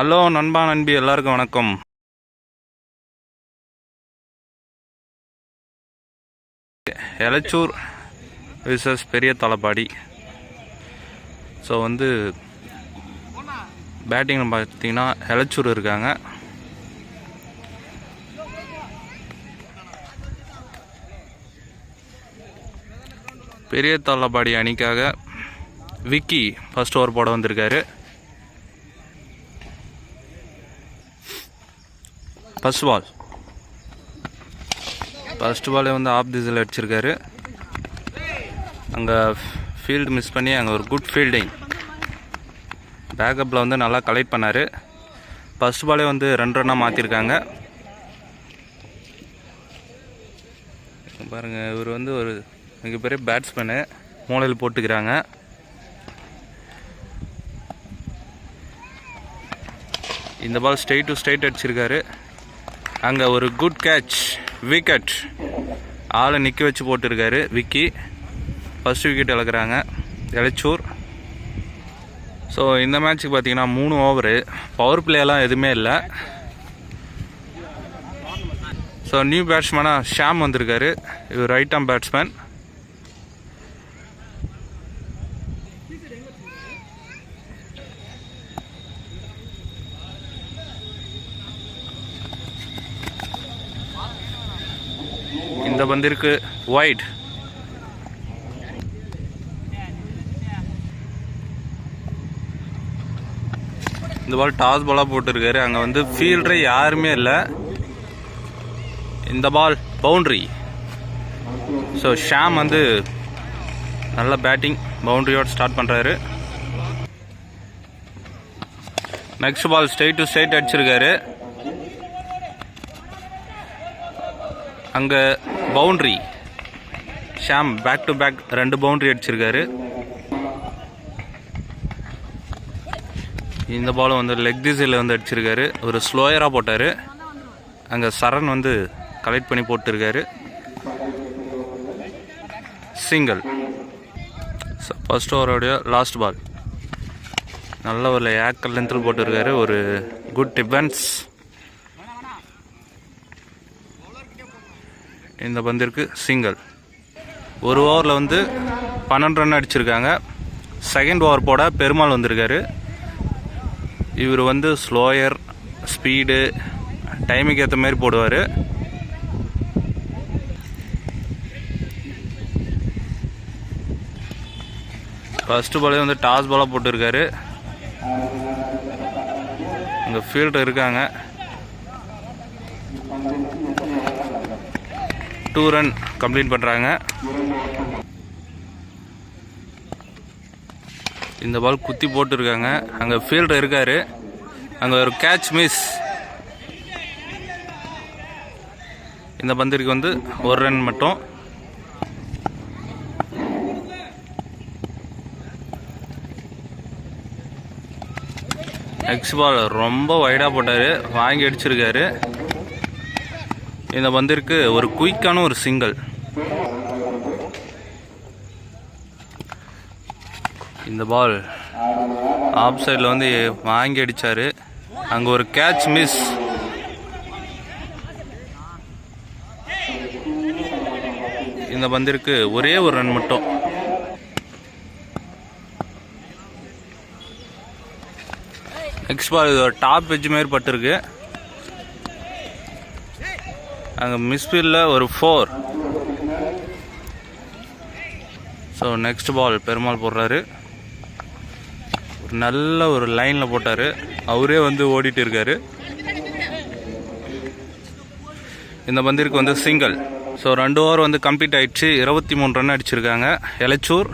Hello நண்பா நண்பி எல்லாருக்கும் வணக்கம். எலச்சூர் விசஸ் பெரிய தலப்பாடி. ஸோ பேட்டிங் பார்த்தீங்கன்னா எலச்சூர் இருக்காங்க. பெரிய தலப்பாடி அணிக்காக விக்கி ஃபர்ஸ்ட் ஓவர் போட வந்திருக்காரு. ஃபர்ஸ்ட் பாலே ஆஃப் திஸில் அடிச்சிருக்காரு. அங்கே ஃபீல்டு மிஸ் பண்ணி அங்கே ஒரு குட் ஃபீல்டிங் பேக்கப்பில் நல்லா கலெக்ட் பண்ணார். ஃபர்ஸ்ட் பாலே 2 ரன்னாக மாற்றிருக்காங்க. பாருங்கள், இவர் ஒரு மிகப்பெரிய பேட்ஸ்மேனு, மூலையில் போட்டுக்கிறாங்க. இந்த பால் ஸ்ட்ரெயிட் டு ஸ்ட்ரெயிட் அடிச்சிருக்காரு. அங்கே ஒரு குட் கேட்ச், விக்கெட், ஆளை நிற்க வச்சு போட்டிருக்காரு விக்கி. ஃபர்ஸ்ட் விக்கெட் இழக்கிறாங்க எலச்சூர். ஸோ இந்த மேட்ச்சுக்கு பார்த்தீங்கன்னா 3 ஓவரு, பவர் பிளேயெல்லாம் எதுவுமே இல்லை. ஸோ நியூ பேட்ஸ்மேனாக ஷாம் வந்திருக்காரு. இவர் ரைட் ஆர்ம் பேட்ஸ்மேன். இந்த பந்திற்கு வைட். இந்த பால் டாஸ் பாலாக போட்டிருக்காரு. அங்கே ஃபீல்டரே யாருமே இல்லை. இந்த பால் பவுண்ட்ரி. ஸோ ஷாம் நல்ல பேட்டிங் பவுண்ட்ரியோடு ஸ்டார்ட் பண்ணுறாரு. Next ball straight to straight அடிச்சிருக்காரு. அங்கே boundary. Sham back to back 2 boundary அடிச்சிருக்காரு. இந்த பாலும் லெக் திசையில் அடிச்சிருக்காரு. ஒரு ஸ்லோயராக போட்டார். அங்கே சரண் கலெக்ட் பண்ணி போட்டிருக்காரு. சிங்கிள். ஃபர்ஸ்ட் ஓவரோடைய லாஸ்ட் பால் நல்ல ஒரு ஏக்கர் லென்த்தில் போட்டிருக்காரு. ஒரு குட் டிஃபென்ஸ். இந்த பந்திற்கு சிங்கிள். ஒரு ஓவரில் 12 ரன் அடிச்சிருக்காங்க. செகண்ட் ஓவர் போட பெருமாள் வந்திருக்காரு. இவர் ஸ்லோயர், ஸ்பீடு, டைமுக்கு ஏற்ற மாதிரி போடுவார். ஃபர்ஸ்ட் பாலே டாஸ் பாலாக போட்டிருக்காரு. அங்கே ஃபீல்டர் இருக்காங்க. 2 ரன் கம்ப்ளீட் பண்ணுறாங்க. இந்த பால் குத்தி போட்டுருக்காங்க. அங்கே ஃபீல்டர் இருக்கார். அங்கே ஒரு கேட்ச் மிஸ். இந்த பந்திற்கு 1 ரன் மட்டும். நெக்ஸ்ட் பால் ரொம்ப வைடாக போட்டார், வாங்கி அடிச்சிருக்காரு. இந்த பந்திற்கு ஒரு குயிக்கான ஒரு சிங்கிள். இந்த பால் ஆஃப் சைடில் வாங்கி அடித்தார். அங்கே ஒரு கேட்ச் மிஸ். இந்த பந்திற்கு ஒரே ஒரு ரன் மட்டும். நெக்ஸ்ட் பால் இது ஒரு டாப் எட்ஜ் மாரி பட்டிருக்கு. அங்கே மிஸ்ஃபீல்டில் ஒரு 4. ஸோ நெக்ஸ்ட் பால் பெருமாள் போடுறாரு. நல்ல ஒரு லைனில் போட்டார். அவரே ஓடிட்டு இருக்காரு. இந்த பந்திற்கு சிங்கிள். ஸோ 2 ஓவர் கம்ப்ளீட் ஆயிடுச்சு. 23 ரன் அடிச்சிருக்காங்க Elachur.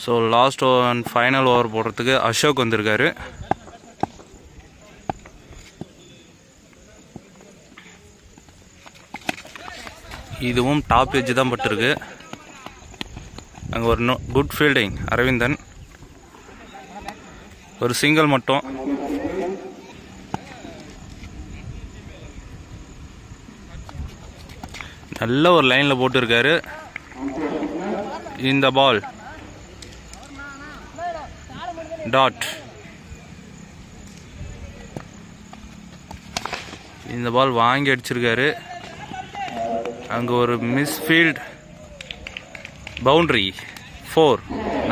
So last over final over போடுறதுக்கு அசோக் வந்திருக்காரு. இதுவும் டாப் எட்ஜ் தான் பட்டிருக்கு. அங்கே ஒரு குட் ஃபீல்டிங் அரவிந்தன். ஒரு சிங்கிள் மட்டும். நல்ல ஒரு லைனில் போட்டிருக்காரு. இந்த பால் டாட். இந்த பால் வாங்கி அடிச்சிருக்காரு. அங்கே ஒரு மிஸ்ஃபீல்ட், பவுண்ட்ரி, 4.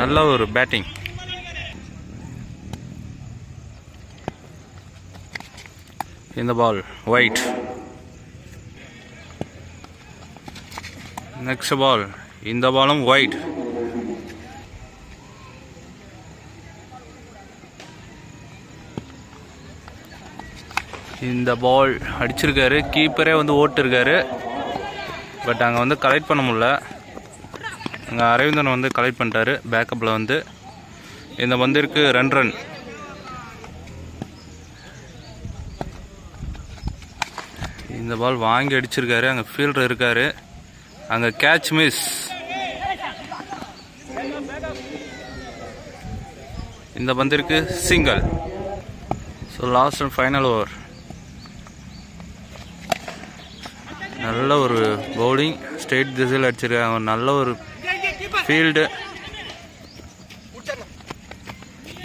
நல்ல ஒரு பேட்டிங். இந்த பால் ஒயிட். நெக்ஸ்ட் பால், இந்த பாலும் ஒயிட். இந்த பால் அடிச்சிருக்காரு. கீப்பரே வந்து ஓட்டிருக்காரு. பட் அங்கே வந்து கலெக்ட் பண்ண முடியல. அங்கே அரவிந்தன் வந்து கலெக்ட் பண்ணிட்டாரு பேக்கப்பில் வந்து. இந்த பந்திற்கு 2 ரன். இந்த பால் வாங்கி அடிச்சிருக்காரு. அங்கே ஃபீல்டர் இருக்காரு. அங்கே கேட்ச் மிஸ். இந்த பந்திற்கு single. So last and final over. நல்ல ஒரு பவுலிங், ஸ்ட்ரெயிட் திசையில் அடிச்சிருக்காங்க. நல்ல ஒரு ஃபீல்டு.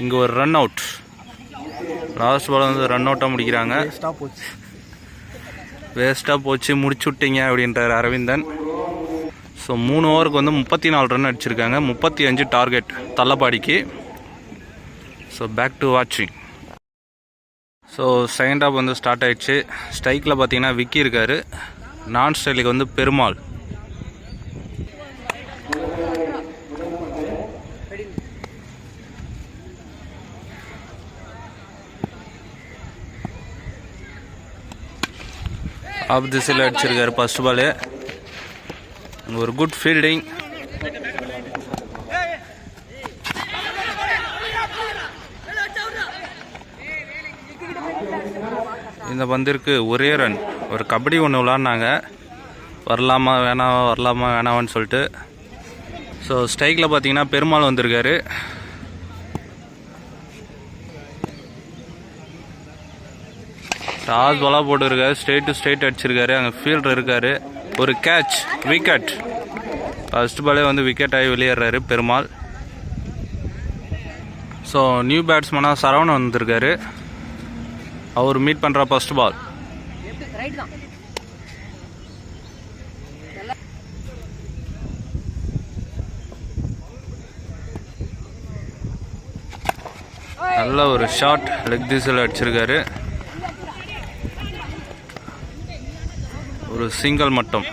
இங்கே ஒரு ரன் அவுட். லாஸ்ட் பால் வந்து ரன் அவுட்டாக முடிக்கிறாங்க. வேஸ்ட்டாக போச்சு, முடிச்சு விட்டீங்க அப்படின்றார் அரவிந்தன். ஸோ 3 ஓவருக்கு வந்து 34 ரன் அடிச்சிருக்காங்க. 35 டார்கெட் தள்ளப்பாடிக்கு. ஸோ பேக் டு வாட்சிங். ஸோ செகண்ட் ஹாஃப் வந்து ஸ்டார்ட் ஆகிடுச்சு. ஸ்ட்ரைக்கில் பார்த்தீங்கன்னா விக்கி இருக்கார். நான் ஸ்டைலுக்கு வந்து பெருமாள். ஆப் திசையில் அடிச்சிருக்காரு ஃபர்ஸ்ட் பாலு. ஒரு குட் ஃபீல்டிங். இந்த பந்திற்கு ஒரே ரன். ஒரு கபடி ஒன்று விளாட்னாங்க. வரலாமா வேணாமான்னு சொல்லிட்டு. ஸோ ஸ்ட்ரைக்கில் பார்த்தீங்கன்னா பெருமாள் வந்திருக்காரு. டாஸ் பாலாக போட்டுருக்காரு. ஸ்ட்ரெயிட் டு ஸ்ட்ரெயிட் அடிச்சிருக்காரு. அங்கே ஃபீல்டர் இருக்கார். ஒரு கேட்ச், விக்கெட். ஃபர்ஸ்ட் பாலே வந்து விக்கெட் ஆகி வெளியேறாரு பெருமாள். ஸோ நியூ பேட்ஸ்மேனாக சரவணன் வந்திருக்காரு. அவர் மீட் பண்ணுற ஃபர்ஸ்ட் பால். நல்ல ஒரு ஷாட் லெக் திசையில் அடிச்சிருக்காரு. ஒரு சிங்கிள் மட்டும்.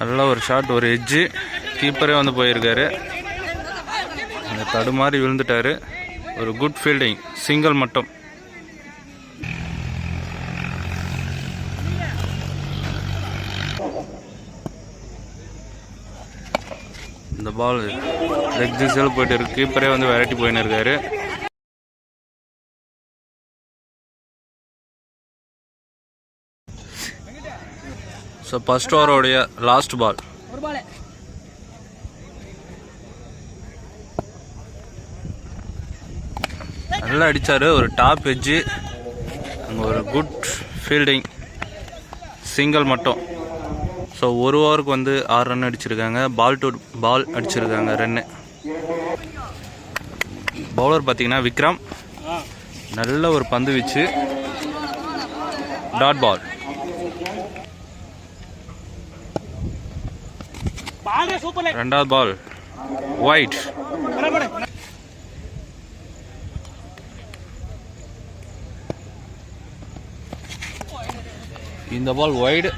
நல்ல ஒரு ஷாட், ஒரு எட்ஜு. கீப்பரே வந்து போயிருக்காரு. அந்த தடுமாறி விழுந்துட்டாரு. ஒரு குட் ஃபீல்டிங், சிங்கிள் மட்டும். இந்த பால் லெக் திசையில் போயிட்டு இருக்கு. கீப்பரே வந்து விரட்டி போயின்னு இருக்காரு. ஸோ ஃபர்ஸ்ட் ஓவரோடைய லாஸ்ட் பால். நல்லா அடித்தார். ஒரு டாப் எட்ஜு. அங்கே ஒரு குட் ஃபீல்டிங், சிங்கிள் மட்டும். ஸோ ஒரு ஓவருக்கு வந்து 6 ரன் அடிச்சிருக்காங்க. பால் டு பால் அடிச்சிருக்காங்க ரன்னு. பவுலர் பார்த்தீங்கன்னா விக்ரம். நல்ல ஒரு பந்து வீச்சு, டாட் பால். ரெண்டாவது பால் ஒயிட். இந்த பால் ஒயிட்.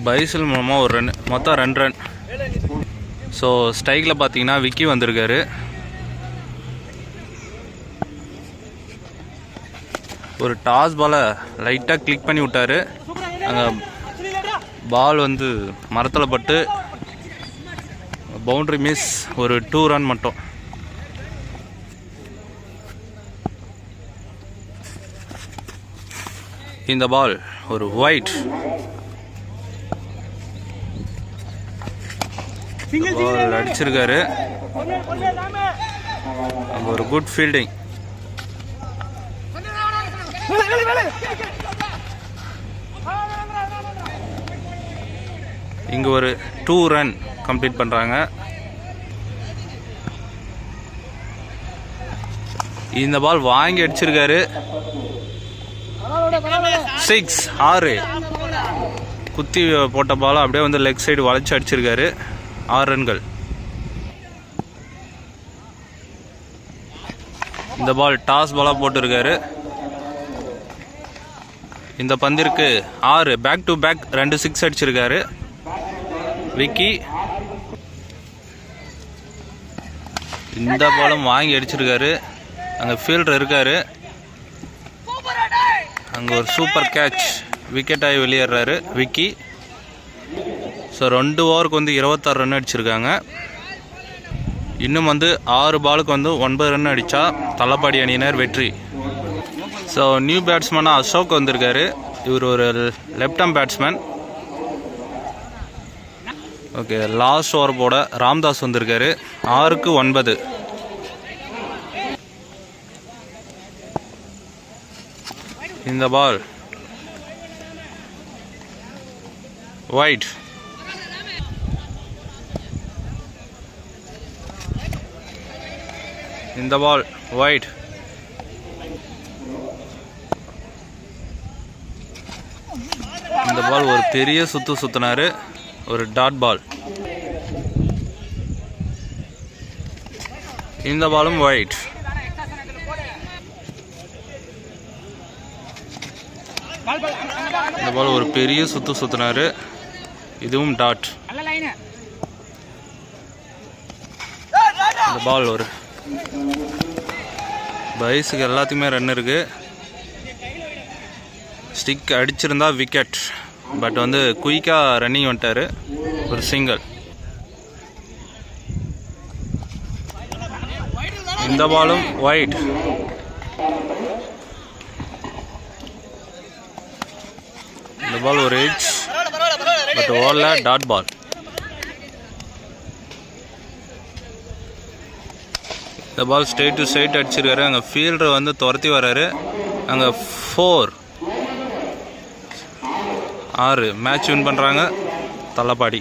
பைசல் மூலமாக ஒரு ரன், மொத்தம் 2 ரன். ஸோ ஸ்ட்ரைக்கில் பார்த்தீங்கன்னா விக்கி வந்திருக்காரு. ஒரு டாஸ் பாலை லைட்டாக கிளிக் பண்ணி விட்டார். அங்கே பால் வந்து மரத்தில் பட்டு பவுண்ட்ரி மிஸ். ஒரு 2 ரன் மட்டும். இந்த பால் ஒரு ஒயிட். பால் அடிச்சிருக்காரு. அங்கே ஒரு குட் ஃபீல்டிங். இங்கே ஒரு 2 ரன் கம்ப்ளீட் பண்ணுறாங்க. இந்த பால் வாங்கி அடிச்சிருக்காரு. 6 6 குத்தி போட்ட பால் அப்படியே வந்து லெக் சைடு வளைச்சு அடிச்சிருக்காரு. 6 ரன்கள். இந்த பால் டாஸ் பாலாக போட்டிருக்காரு. இந்த பந்திற்கு 6 பேக் டு பேக் 2 6 அடிச்சிருக்காரு விக்கி. இந்த பாலும் வாங்கி அடிச்சிருக்காரு. அங்கே ஃபீல்டர் இருக்காரு. அங்கே ஒரு சூப்பர் கேட்ச். விக்கெட் ஆகி வெளியேறாரு விக்கி. ஸோ 2 ஓவருக்கு வந்து 26 ரன் அடிச்சிருக்காங்க. இன்னும் வந்து 6 பாலுக்கு வந்து 9 ரன் அடித்தா தலப்பாடி அணியினர் வெற்றி. ஸோ நியூ பேட்ஸ்மேனாக அசோக் வந்திருக்காரு. இவர் ஒரு left arm batsman. Okay, last over போட ராம்தாஸ் வந்திருக்காரு. 6க்கு 9. இந்த பால் வைட். இந்த பால் வைட். இந்த பால் ஒரு பெரிய சுத்தினாரு. ஒரு டாட் பால். இந்த பாலும் வைட். இந்த பால் ஒரு பெரிய சுத்தினாரு. இதுவும் டாட். இந்த பால் ஒரு பைஸுக்கு எல்லாத்துக்குமே ரன் இருக்கு. Stick அடிச்சிருந்தா wicket. பட் வந்து குயிக்காக ரன்னிங் வந்துட்டார். ஒரு சிங்கிள். இந்த பாலும் வைட். இந்த பால் ஒரு எட்ஜ். பட் ஓவர்ல டாட் பால். இந்த பால் ஸ்ட்ரெயிட் டு ஸ்ட்ரெயிட் அடிச்சிருக்காரு. அங்கே ஃபீல்டர் வந்து துரத்தி வர்றாரு. அங்கே 4 6 மேட்ச் வின் பண்ணுறாங்க தலப்பாடி.